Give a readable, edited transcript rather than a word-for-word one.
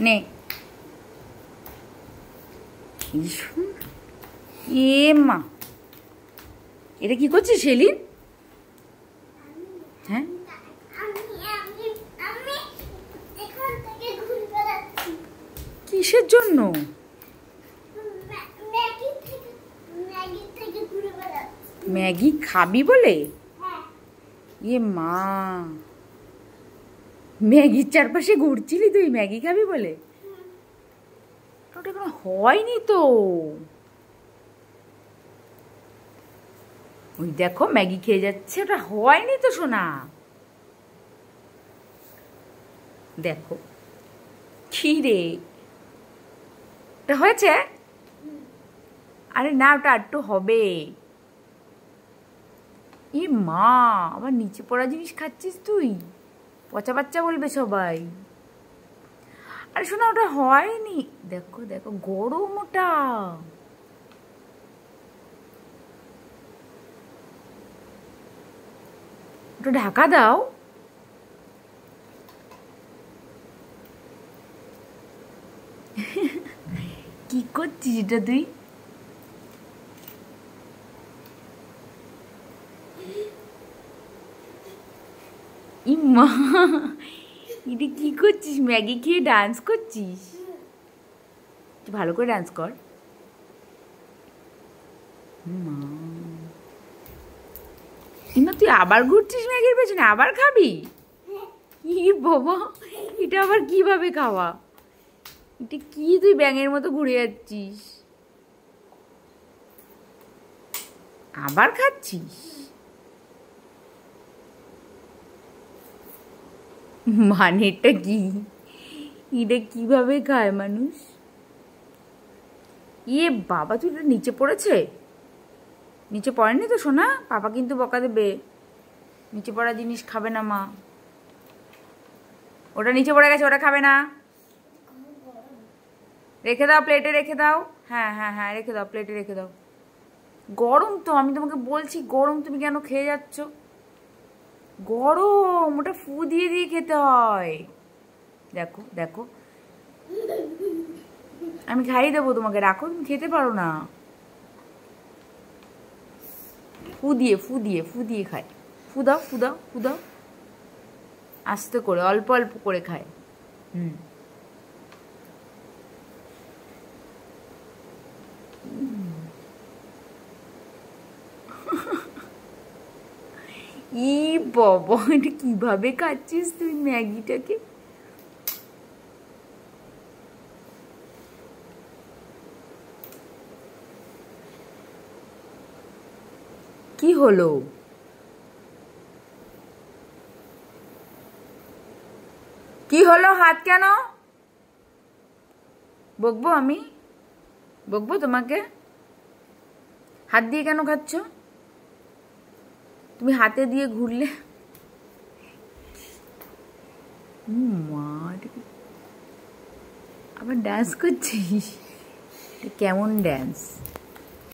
নে এ মা, এটা কি করছিস সেলিন? হ্যাঁ, কিসের জন্য? ম্যাগি খাবি বলে? এ মা, ম্যাগির চারপাশে ঘুরছিলি তুই ম্যাগি খাবি বলে? ওটা কোনো হয়নি তো। ওই দেখো ম্যাগি খেয়ে যাচ্ছে, ওটা হয়নি তো সোনা। দেখো কি রে, ওটা হয়েছে? আরে না, ওটা একটু হবে। এ মা, আবার নিচে পড়া জিনিস খাচ্ছিস তুই, পচা বাচ্চা বলবে সবাই। আরে শোনা, ওটা হয়নি। দেখো দেখো গরম ওটা। ওটা ঢাকা দাও। কি করছিস এটা তুই? ইমা, এটা কি করছিস? ম্যাগি খেয়ে ডান্স করছিস? ভালো করে ডান্স কর। মা, ইমা তুই আবার ঘুরছিস ম্যাগির পেছনে? আবার খাবি? ই বাবা, এটা আবার কিভাবে খাওয়া? এটা কি তুই ব্যাঙের মতো ঘুরে যাচ্ছিস? আবার খাচ্ছিস? মানেটা কি? এটা কিভাবে খায় মানুষ? ইয়ে বাবা, তুই এটা নিচে পড়েছে? নিচে পড়েনি তো সোনা? পাপা কিন্তু বকা দেবে। নিচে পড়া জিনিস খাবে না মা। ওটা নিচে পড়ে গেছে, ওটা খাবে না। রেখে দাও, প্লেটে রেখে দাও। হ্যাঁ হ্যাঁ হ্যাঁ, রেখে দাও, প্লেটে রেখে দাও। গরম তো, আমি তোমাকে বলছি গরম, তুমি কেন খেয়ে যাচ্ছ? গরম, ওটা ফু দিয়ে দিয়ে খেতে হয়। দেখো দেখো, আমি খাইয়ে দেবো তোমাকে, রাখো, তুমি খেতে পারো না। ফু দিয়ে ফু দিয়ে ফু দিয়ে খায়। ফু দাও ফু দাও ফু দাও, আস্তে করে, অল্প অল্প করে খায়। ই বাবা, এটা কিভাবে খাচ্ছিস তুই ম্যাগিটাকে? কি হলো? কি হলো? হাত কেন? বকবো আমি? বকবো তোমাকে? হাত দিয়ে কেন খাচ্ছ? তুমি হাতে দিয়ে ঘুরলে। মা, আবার ডান্স করছিস? কেমন ডান্স?